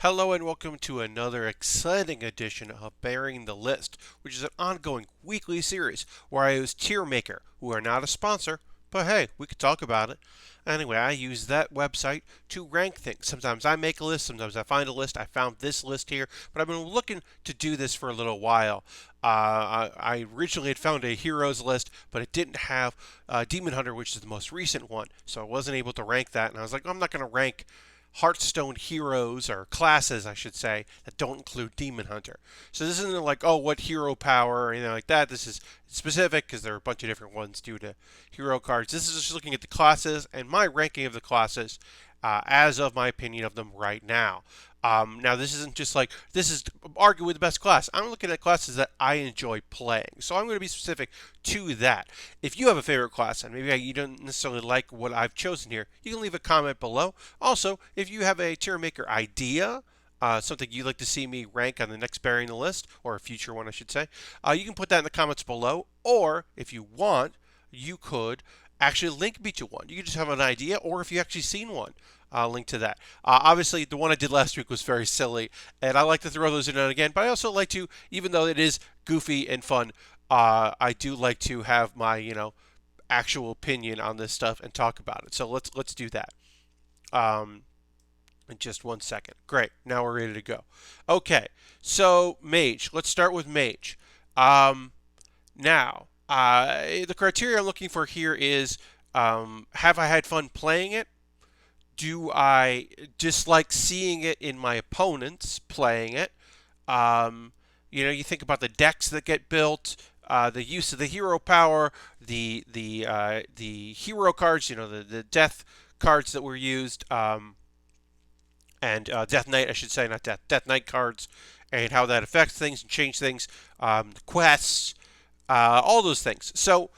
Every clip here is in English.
Hello and welcome to another exciting edition of Baering the List, which is an ongoing weekly series where I use Tier Maker, who are not a sponsor, but hey, we could talk about it. Anyway, I use that website to rank things. Sometimes I make a list, sometimes I find a list. I found this list here, but I've been looking to do this for a little while. I originally had found a heroes list, but it didn't have Demon Hunter, which is the most recent one, so I wasn't able to rank that. And I was like, I'm not going to rank Hearthstone heroes, or classes, I should say, that don't include Demon Hunter. So this isn't like, oh, what hero power or anything like that. This is specific because there are a bunch of different ones due to hero cards. This is just looking at the classes and my ranking of the classes as of my opinion of them right now. Now, this isn't just like, this is arguably the best class. I'm looking at classes that I enjoy playing. So I'm going to be specific to that. If you have a favorite class, and maybe you don't necessarily like what I've chosen here, you can leave a comment below. Also, if you have a tier maker idea, something you'd like to see me rank on the next Baering the List, or a future one, I should say, you can put that in the comments below. Or, if you want, you could actually link me to one. You can just have an idea, or if you've actually seen one, link to that. Obviously, the one I did last week was very silly, and I like to throw those in and again, but I also like to, even though it is goofy and fun, I do like to have my, actual opinion on this stuff and talk about it. So let's do that. In just 1 second. Great. Now we're ready to go. Okay. So Mage. Let's start with Mage. Now, the criteria I'm looking for here is, have I had fun playing it? Do I dislike seeing it in my opponents playing it? You think about the decks that get built, the use of the hero power, the hero cards, the death cards that were used, and Death Knight, I should say, not Death Knight cards, and how that affects things and change things, quests, all those things. So,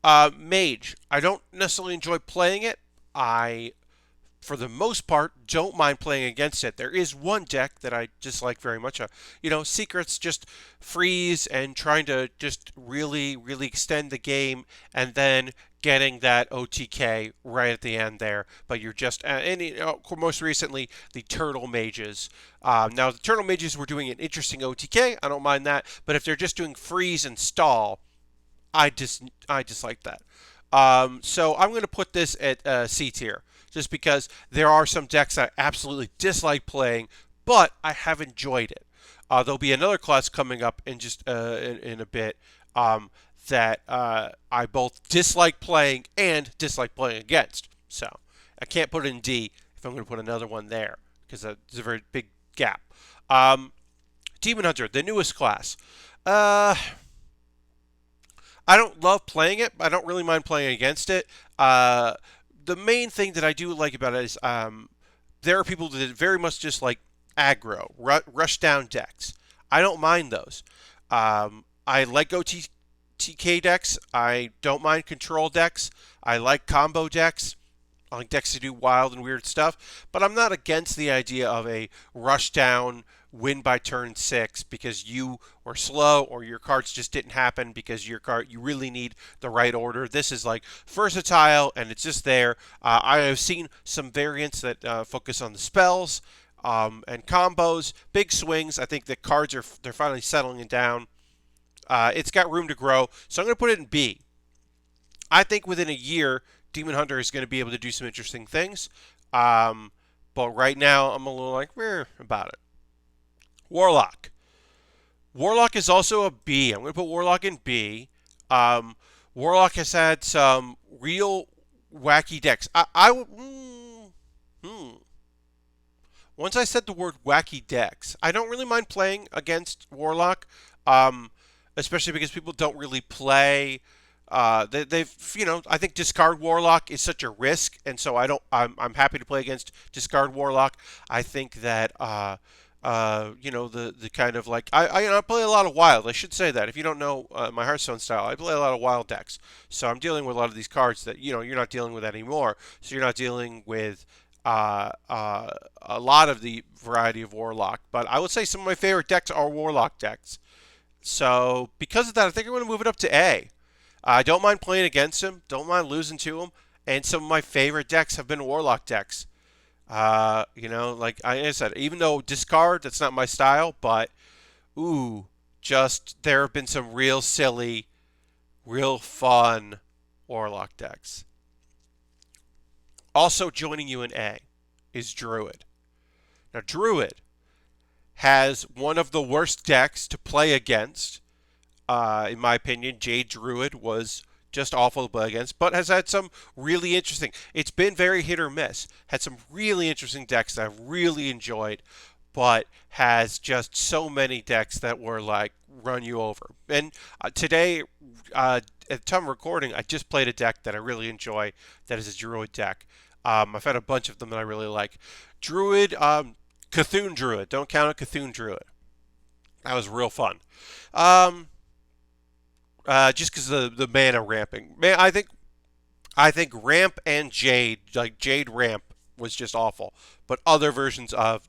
Mage, I don't necessarily enjoy playing it. I, for the most part, don't mind playing against it. There is one deck that I dislike very much. Secrets, just freeze and trying to just really, really extend the game, and then getting that OTK right at the end there. But you're just, most recently, the Turtle Mages. Now, the Turtle Mages were doing an interesting OTK. I don't mind that. But if they're just doing freeze and stall, I dislike that. So I'm going to put this at C tier, just because there are some decks I absolutely dislike playing, but I have enjoyed it. There'll be another class coming up in just in a bit that I both dislike playing and dislike playing against. So I can't put it in D if I'm going to put another one there, because there's a very big gap. Demon Hunter, the newest class. I don't love playing it, but I don't really mind playing against it. The main thing that I do like about it is there are people that very much just like aggro, rush down decks. I don't mind those. I like OTK decks. I don't mind control decks. I like combo decks. I like decks to do wild and weird stuff. But I'm not against the idea of a rush down, win by turn 6 because you were slow or your cards just didn't happen because you really need the right order. This is like versatile and it's just there. I have seen some variants that focus on the spells and combos, big swings. I think the cards they're finally settling it down. It's got room to grow, so I'm going to put it in B. I think within a year, Demon Hunter is going to be able to do some interesting things. But right now, I'm a little like, about it. Warlock. Warlock is also a B. I'm going to put Warlock in B. Warlock has had some real wacky decks. Once I said the word wacky decks, I don't really mind playing against Warlock, especially because people don't really play. I think discard Warlock is such a risk, and so I'm happy to play against discard Warlock. I think that the kind of like I play a lot of wild. I should say that if you don't know my Hearthstone style, I play a lot of wild decks. So I'm dealing with a lot of these cards that you're not dealing with anymore. So you're not dealing with a lot of the variety of Warlock. But I would say some of my favorite decks are Warlock decks. So because of that, I think I'm going to move it up to A. I don't mind playing against him. Don't mind losing to him. And some of my favorite decks have been Warlock decks. Like I said, even though discard, that's not my style, but ooh, just there have been some real silly, real fun Warlock decks. Also joining you in A is Druid. Now, Druid has one of the worst decks to play against. In my opinion, Jade Druid was just awful to play against, but has had some really interesting. It's been very hit or miss. Had some really interesting decks that I've really enjoyed, but has just so many decks that were like run you over. And today, at the time of recording, I just played a deck that I really enjoy. That is a Druid deck. I've had a bunch of them that I really like. Druid, Cthulhu Druid. Don't count it, Cthulhu Druid. That was real fun. Um, just because the mana ramping. Man, I think ramp and Jade, like Jade ramp, was just awful. But other versions of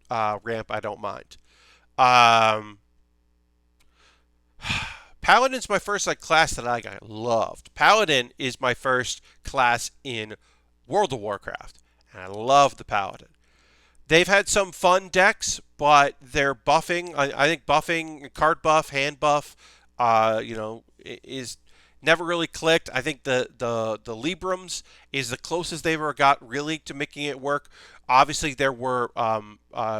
ramp, I don't mind. Um, Paladin's my first like class that I loved. Paladin is my first class in World of Warcraft, and I love the Paladin. They've had some fun decks, but their buffing, I think buffing, card buff, hand buff, is never really clicked. I think the Librams is the closest they've ever got really to making it work. Obviously, there were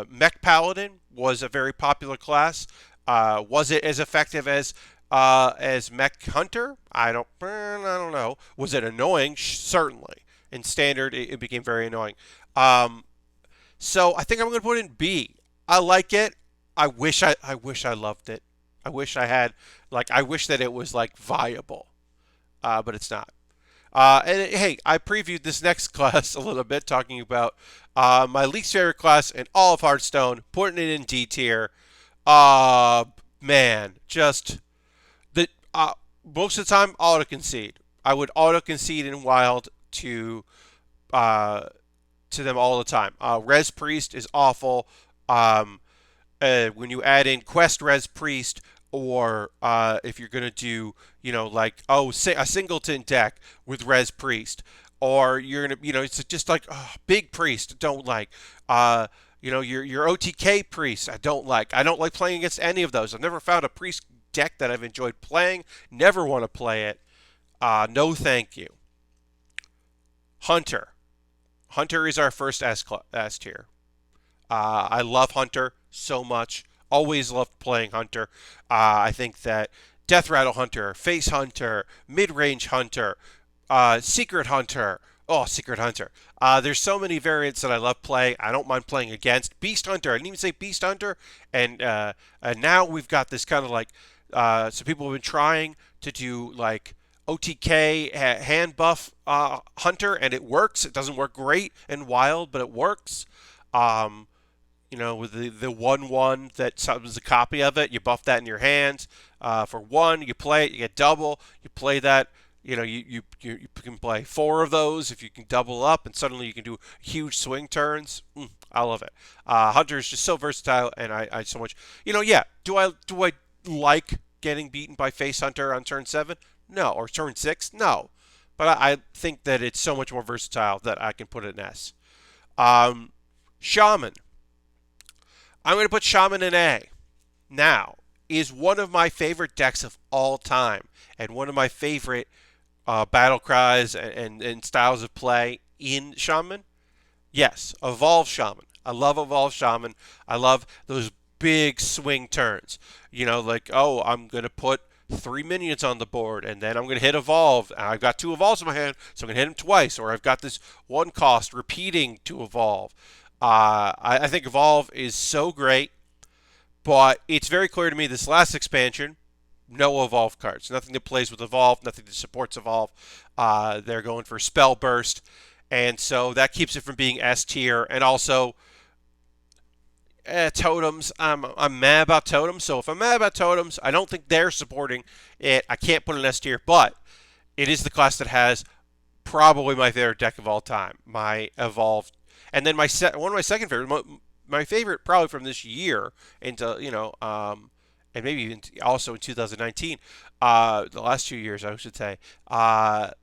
Mech Paladin was a very popular class. Was it as effective as Mech Hunter? I don't know. Was it annoying? Certainly. In standard, it became very annoying. So I think I'm going to put in B. I like it. I wish I loved it. I wish I had I wish that it was like viable, but it's not. Hey, I previewed this next class a little bit, talking about my least favorite class in all of Hearthstone, putting it in D tier. Uh, Man, just the most of the time auto concede. I would auto concede in Wild uh, to them all the time. Res Priest is awful. Um, when you add in Quest Res Priest, or if you're gonna do, a singleton deck with Res Priest, or you're gonna, it's just like big Priest. Don't like. Your OTK Priest. I don't like. I don't like playing against any of those. I've never found a Priest deck that I've enjoyed playing. Never want to play it. No, thank you. Hunter. Hunter is our first S tier. I love Hunter so much. Always loved playing Hunter. I think that Death Rattle Hunter, Face Hunter, Mid Range Hunter, Secret Hunter. Oh, Secret Hunter. There's so many variants that I love playing. I don't mind playing against. Beast Hunter. I didn't even say Beast Hunter. And now we've got this kind of so people have been trying to do like OTK hand buff Hunter, and it works. It doesn't work great in Wild, but it works. Um, with the 1/1 that was a copy of it, you buff that in your hands. For one, you play it, you get double. You play that, you can play four of those if you can double up, and suddenly you can do huge swing turns. I love it. Hunter is just so versatile, and I so much. Yeah. Do I like getting beaten by Face Hunter on turn 7? No, or turn 6? No, but I think that it's so much more versatile that I can put it in S. Shaman. I'm going to put Shaman in A. Now, is one of my favorite decks of all time, and one of my favorite battle cries and styles of play in Shaman. Yes, Evolve Shaman. I love Evolve Shaman. I love those big swing turns. I'm going to put 3 minions on the board, and then I'm going to hit Evolve. And I've got 2 Evolves in my hand, so I'm going to hit them twice. Or I've got this 1 cost repeating to Evolve. I think Evolve is so great, but it's very clear to me this last expansion, no Evolve cards. Nothing that plays with Evolve, nothing that supports Evolve. They're going for Spell Burst, and so that keeps it from being S tier. And also, totems. I'm mad about totems. So if I'm mad about totems, I don't think they're supporting it. I can't put an S tier, but it is the class that has probably my favorite deck of all time. My Evolve, and then one of my second favorite, my favorite probably from this year into and maybe even also in 2019. The last 2 years, I should say. My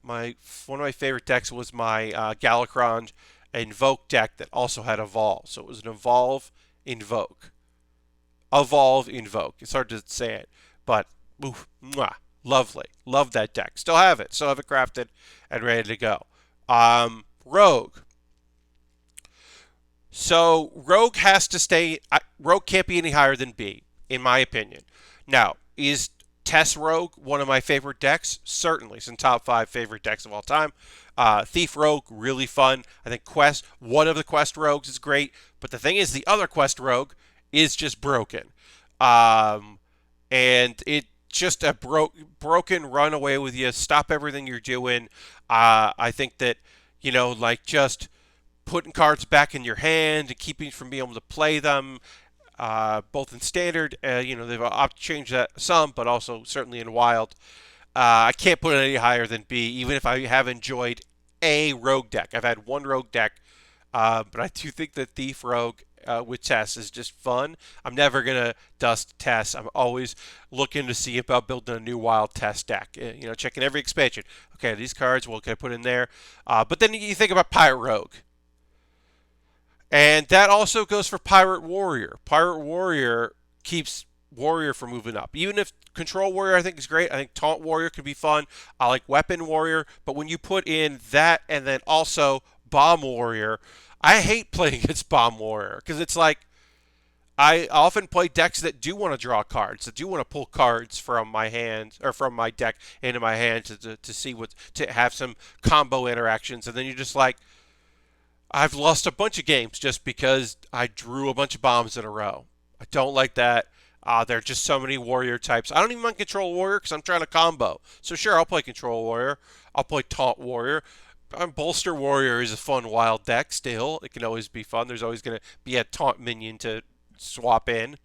one of my favorite decks was my Galakrond Invoke deck that also had Evolve. So it was an Evolve, Invoke. Evolve, Invoke. It's hard to say it, but oof, mwah, lovely. Love that deck. Still have it. Still have it crafted and ready to go. Rogue. So Rogue has to stay. Rogue can't be any higher than B, in my opinion. Now, is Tess Rogue one of my favorite decks? Certainly. It's in top 5 favorite decks of all time. Thief Rogue, really fun. I think one of the Quest Rogues is great. But the thing is, the other Quest Rogue is just broken. And it just a broken run away with you, stop everything you're doing. I think that, like just putting cards back in your hand and keeping you from being able to play them, both in standard, they've opted to change that some, but also certainly in wild. I can't put it any higher than B, even if I have enjoyed a rogue deck. I've had one rogue deck, but I do think that Thief Rogue with Tess is just fun. I'm never going to dust Tess. I'm always looking to see about building a new wild Tess deck. Checking every expansion. Okay, these cards, what can I put in there? But then you think about Pirate Rogue. And that also goes for Pirate Warrior. Pirate Warrior keeps Warrior from moving up. Even if Control Warrior I think is great. I think Taunt Warrior could be fun. I like Weapon Warrior. But when you put in that and then also Bomb Warrior, I hate playing against Bomb Warrior. Because it's like, I often play decks that do want to draw cards, that do want to pull cards from my hand or from my deck into my hand to see to have some combo interactions. And then you're just like, I've lost a bunch of games just because I drew a bunch of bombs in a row. I don't like that. There are just so many warrior types. I don't even mind Control Warrior because I'm trying to combo. So sure, I'll play Control Warrior. I'll play Taunt Warrior. Bolster Warrior is a fun wild deck still. It can always be fun. There's always going to be a Taunt minion to swap in.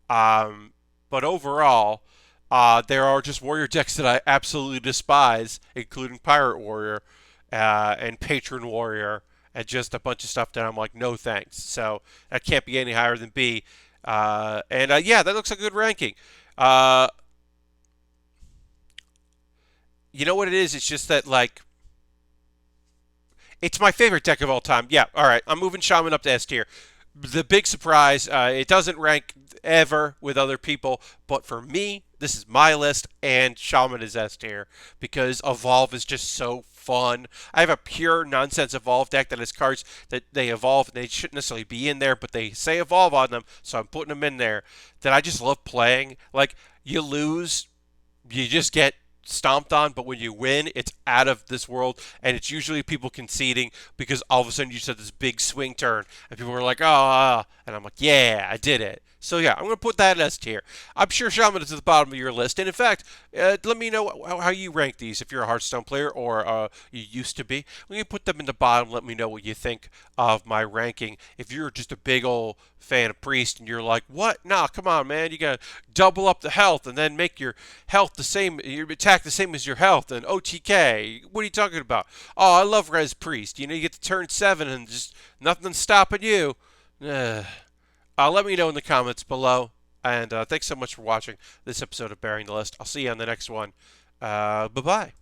But overall, there are just warrior decks that I absolutely despise, including Pirate Warrior and Patron Warrior. And just a bunch of stuff that I'm like, no thanks. So that can't be any higher than B. Yeah, that looks like a good ranking. You know what it is? It's just that, like, it's my favorite deck of all time. Yeah, all right. I'm moving Shaman up to S tier. The big surprise, it doesn't rank ever with other people, but for me, this is my list, and Shaman is S tier because Evolve is just so fun. I have a pure nonsense Evolve deck that has cards that they evolve and they shouldn't necessarily be in there, but they say Evolve on them, so I'm putting them in there, that I just love playing. Like, you lose, you just get stomped on, but when you win, it's out of this world, and it's usually people conceding because all of a sudden you just have this big swing turn, and people are like, oh, and I'm like, yeah, I did it. So yeah, I'm going to put that in S tier. I'm sure Shaman is at the bottom of your list, and in fact, let me know how you rank these if you're a Hearthstone player, or you used to be. When you put them in the bottom, let me know what you think of my ranking. If you're just a big old fan of Priest, and you're like, what? Nah, come on, man, you got to double up the health, and then make your health the same, your attack the same as your health, and OTK, what are you talking about? Oh, I love Res Priest. You get to turn 7, and just nothing's stopping you. Let me know in the comments below. And thanks so much for watching this episode of Baering the List. I'll see you on the next one. Bye-bye.